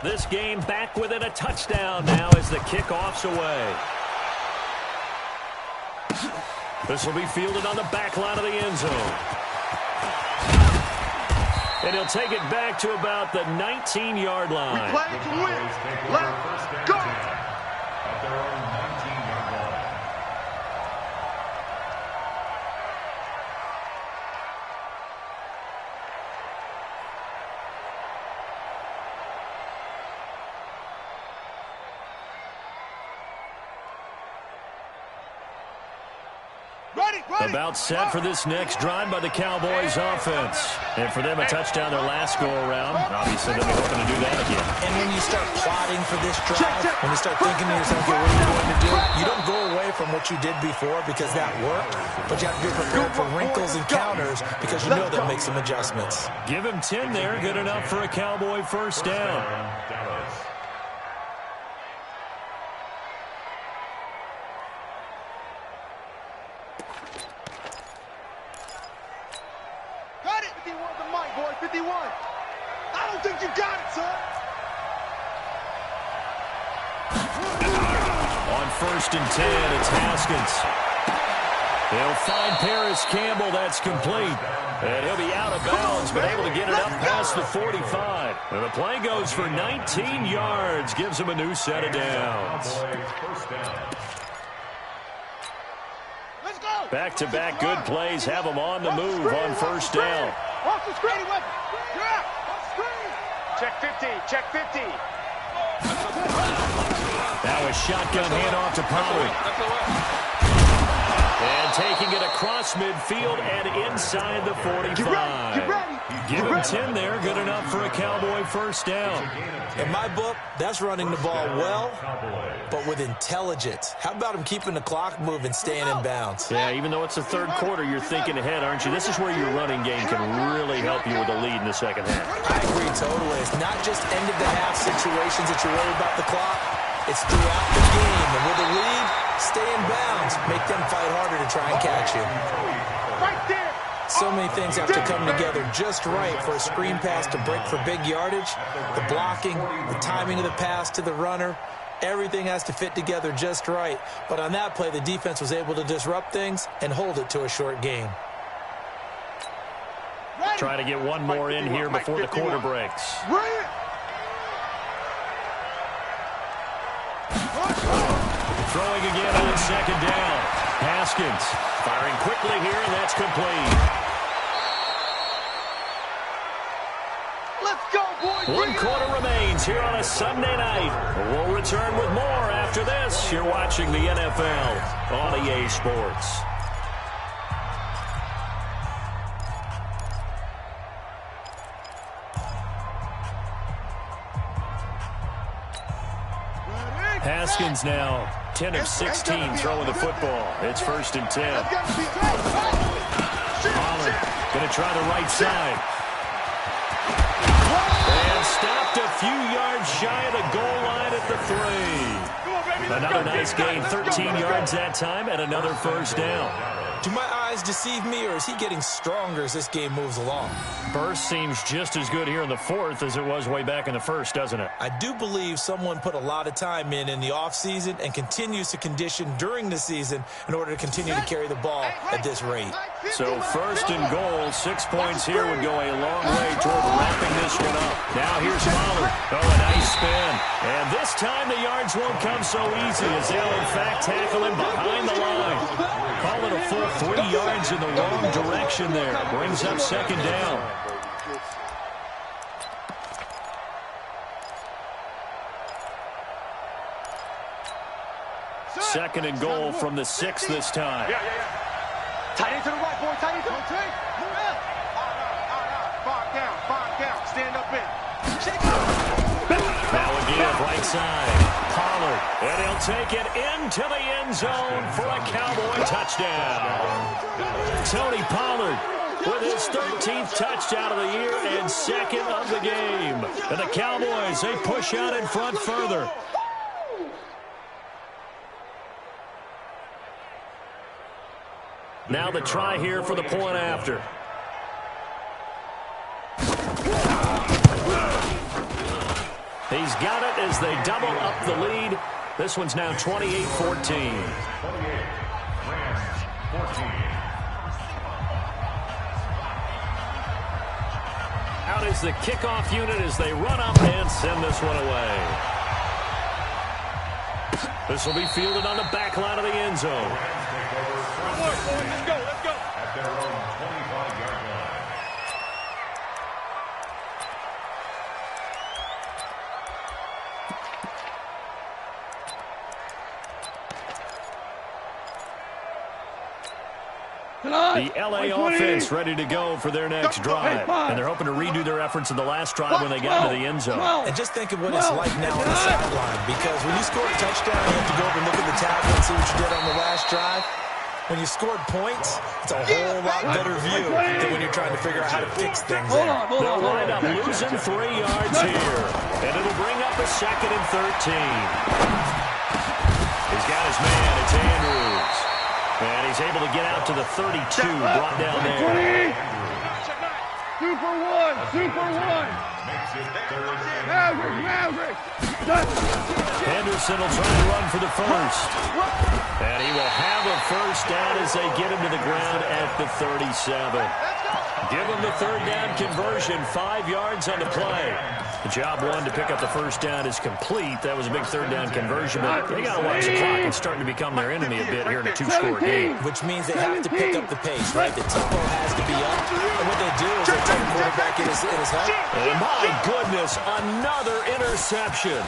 This game back within a touchdown now as the kickoff's away. This will be fielded on the back line of the end zone. And he'll take it back to about the 19-yard line. We play to win. Let's go. About set for this next drive by the Cowboys offense. And for them, a touchdown their last go-around. Obviously, they'll be hoping to do that again. And when you start plotting for this drive, when you start thinking to yourself, okay, what are you going to do? You don't go away from what you did before because that worked, but you have to be prepared for wrinkles and counters because you know they'll make some adjustments. Give him 10 there. Good enough for a Cowboy first down. First and 10, it's Haskins. He'll find Paris Campbell. That's complete. And he'll be out of bounds, but able to get it up past the 45. And the play goes for 19 yards. Gives him a new set of downs. Back-to-back good plays have him on the move on first down. Check 50, check 50. Now a shotgun handoff to Pollard. And taking it across midfield and inside the 45. Give him 10 there. Good enough for a Cowboy first down. In my book, that's running the ball well, but with intelligence. How about him keeping the clock moving, staying in bounds? Yeah, even though it's the third quarter, you're thinking ahead, aren't you? This is where your running game can really help you with a lead in the second half. I agree totally. It's not just end-of-the-half situations that you're worried about the clock. It's throughout the game. And with a lead, stay in bounds. Make them fight harder to try and catch you. Right there. So many things have to come together just right for a screen pass to break for big yardage. The blocking, the timing of the pass to the runner, everything has to fit together just right. But on that play, the defense was able to disrupt things and hold it to a short game. Try to get one more in here before the quarter breaks. Throwing again on second down. Haskins firing quickly here, and that's complete. Let's go, boys. One quarter remains here on a Sunday night. We'll return with more after this. You're watching the NFL on EA Sports. Haskins now 10 of 16 throwing the football. It's first and 10. Pollard going to try the right side. And stopped a few yards shy of the goal line at the 3. Another nice gain, 13 yards that time, and another first down. Do my eyes deceive me, or is he getting stronger as this game moves along? Burst seems just as good here in the fourth as it was way back in the first, doesn't it? I do believe someone put a lot of time in the offseason and continues to condition during the season in order to continue to carry the ball at this rate. So first and goal, 6 points here would go a long way toward wrapping this one up. Now here's Pollard. Oh, a nice spin. And this time the yards won't come so easy as they'll in fact tackle him behind the line. Call it a full 3 yards in the wrong direction there. Brings up second down. Second and goal from the 6 this time. Tight end to the right, boy. Tight end to the right. Five down. Stand up in. Now again, right side. Pollard. And he'll take it into the end zone for a Cowboy touchdown. Tony Pollard with his 13th touchdown of the year and second of the game. And the Cowboys, they push out in front further. Now the try here for the point after. He's got it as they double up the lead. This one's now 28-14. Out is the kickoff unit as they run up and send this one away. This will be fielded on the back line of the end zone. Let's go, let's go. At their own 25-yard line. The L.A. offense ready to go for their next drive. And they're hoping to redo their efforts in the last drive when they got into the end zone. And just think of what it's like now on the sideline. Because when you score a touchdown, you have to go over and look at the tablet and see what you did on the last drive. When you scored points, it's a whole lot better view than when you're trying to figure out how to fix things. They'll wind up losing 3 yards here. And it'll bring up a 2nd and 13. He's got his man. It's Andrews. And he's able to get out to the 32, brought down there. 2 for 1, 2 for 1. Maverick. Henderson will try to run for the first. And he will have a first down as they get him to the ground at the 37. Give him the 3rd down conversion, 5 yards on the play. The job one to pick up the first down is complete. That was a big 3rd down conversion, but they got to watch the clock. It's starting to become their enemy a bit here in a 2-score game. Which means they have to pick up the pace, right? The tempo has to be up. And what they do is they take the quarterback in his head. And my goodness, another interception.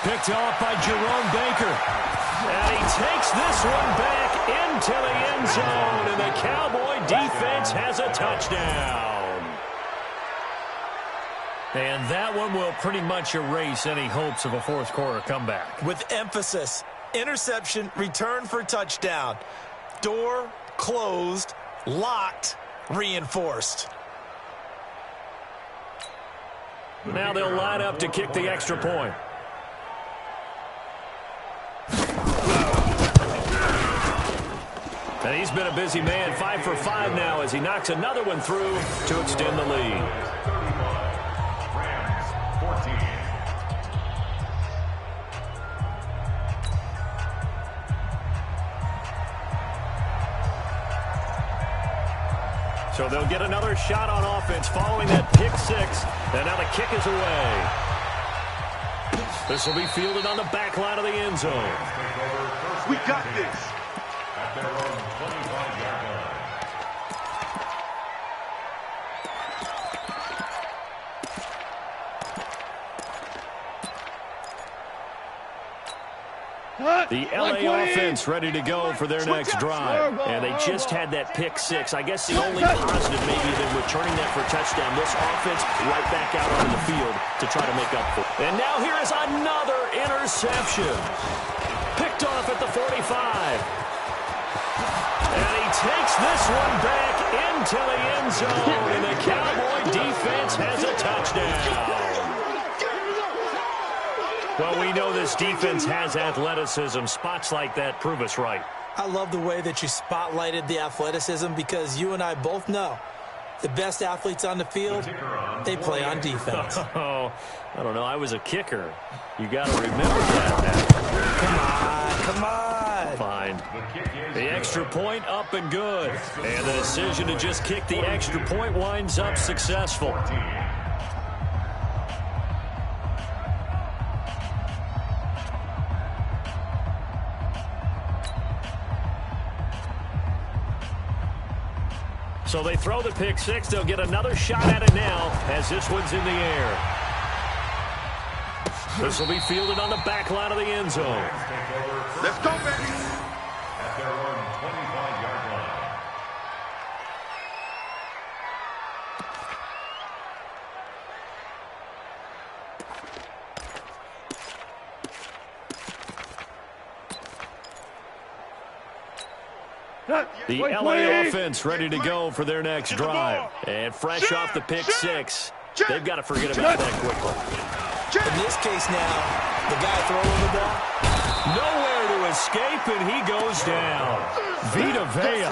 Picked off by Jerome Baker. And he takes this one back into the end zone, and the Cowboy defense has a touchdown. And that one will pretty much erase any hopes of a 4th quarter comeback. With emphasis, interception, return for touchdown. Door closed, locked, reinforced. Now they'll line up to kick the extra point. And he's been a busy man, 5 for 5 now as he knocks another one through to extend the lead. So they'll get another shot on offense following that pick 6. And now the kick is away. This will be fielded on the back line of the end zone. We got this. At their own 25-yard line. The L.A. offense ready to go for their next drive. And they just had that pick 6. I guess the only positive maybe than returning that for a touchdown. This offense right back out on the field to try to make up for it. And now here is another interception. Picked off at the 45. And he takes this one back into the end zone. And the Cowboy defense has a touchdown. Well, we know this defense has athleticism. Spots like that prove us right. I love the way that you spotlighted the athleticism because you and I both know the best athletes on the field, they play on defense. Oh, I don't know. I was a kicker. You got to remember that. Come on. Fine. The extra point up and good. And the decision to just kick the extra point winds up successful. So they throw the pick 6. They'll get another shot at it now as this one's in the air. This will be fielded on the back line of the end zone. Let's go, baby. At their own 25-yard line. The LA offense ready to go for their next drive. And fresh off the pick 6, they've got to forget about that quickly. In this case now, the guy throwing the ball, Nowhere to escape, and he goes down. Vita Vea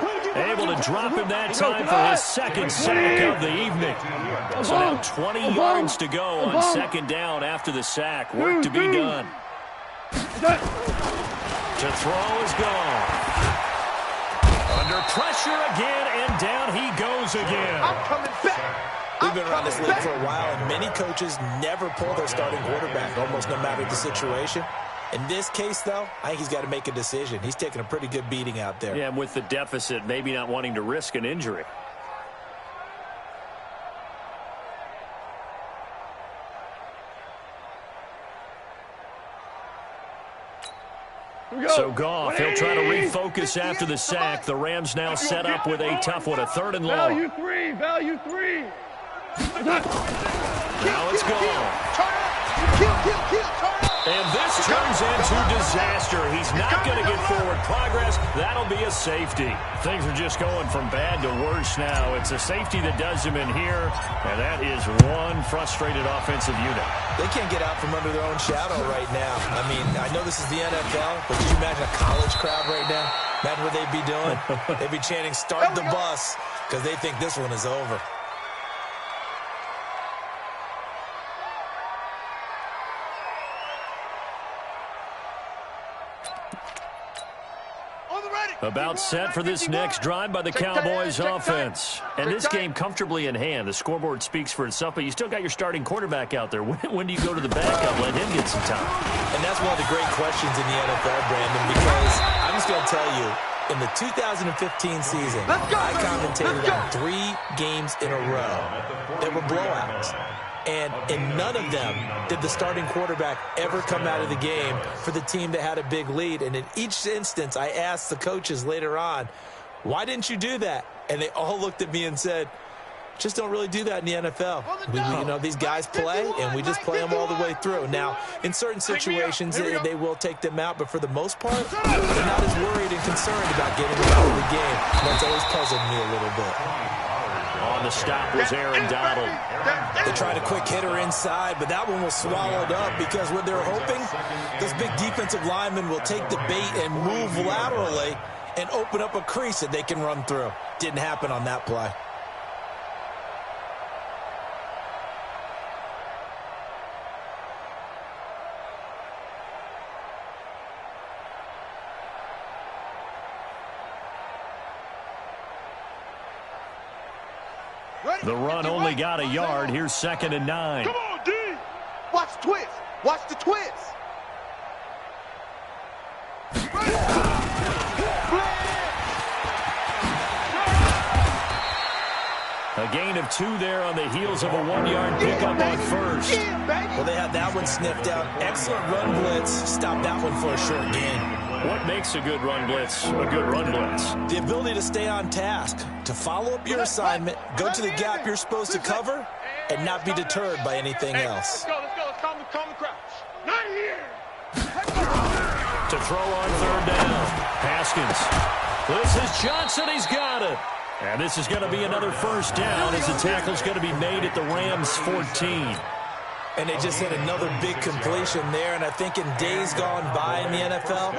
able to drop in that time for his second sack of the evening. So now 20 yards to go on second down after the sack. Work to be done. To throw is gone. Under pressure again, and down he goes again. I'm coming back. We've been around this league for a while, and many coaches never pull their starting quarterback, almost no matter the situation. In this case, though, I think he's got to make a decision. He's taking a pretty good beating out there. Yeah, and with the deficit, maybe not wanting to risk an injury. So Goff, he'll try to refocus after the sack. The Rams now set up with a tough one, a 3rd and long. Value three. Now it's gone. And this turns into disaster. He's not going to get forward progress. That'll be a safety. Things are just going from bad to worse now. It's a safety that does him in here, and that is one frustrated offensive unit. They can't get out from under their own shadow right now. I mean, I know this is the NFL, but could you imagine a college crowd right now? Imagine what they'd be doing. They'd be chanting, "Start the bus," because they think this one is over. About set for this next drive by the Cowboys offense. And this game comfortably in hand. The scoreboard speaks for itself, but you still got your starting quarterback out there. When do you go to the backup? Let him get some time. And that's one of the great questions in the NFL, Brandon, because I'm just going to tell you, in the 2015 season, I commentated on 3 games in a row that were blowouts. And in none of them did the starting quarterback ever come out of the game for the team that had a big lead. And in each instance, I asked the coaches later on, why didn't you do that? And they all looked at me and said, just don't really do that in the NFL. You know, these guys play, and we just play them all the way through. Now, in certain situations, they will take them out, but for the most part, they're not as worried and concerned about getting them out of the game. And that's always puzzled me a little bit. On the stop was Aaron Donald. They tried a quick hitter inside, but that one was swallowed up because what they're hoping, those big defensive linemen will take the bait and move laterally and open up a crease that they can run through. Didn't happen on that play. The run only got a yard. Here's 2nd and 9. Come on, D. Watch the twist. Watch the twist. A gain of 2 there on the heels of a 1-yard pickup on first. Well, they had that one sniffed out. Excellent run blitz. Stopped that one for a short gain. What makes a good run blitz a good run blitz? The ability to stay on task, to follow up your assignment, go to the gap you're supposed to cover, and not be deterred by anything else. Let's go. Calm the crouch. Not here. To throw on 3rd down. Haskins. This is Johnson. He's got it. And this is going to be another first down as the tackle's going to be made at the Rams 14. And they just hit another big completion there. And I think in days gone by in the NFL,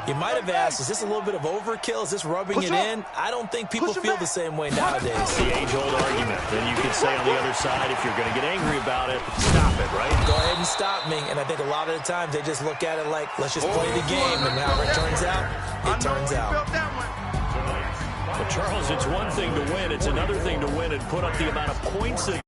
you might have asked, is this a little bit of overkill? Is this rubbing it in? I don't think people feel the same way nowadays. The age-old argument. Then you could say on the other side, if you're going to get angry about it, stop it, right? Go ahead and stop me. And I think a lot of the times they just look at it like, let's just play the game. And however it turns out, it turns out. But Charles, it's one thing to win. It's another thing to win and put up the amount of points that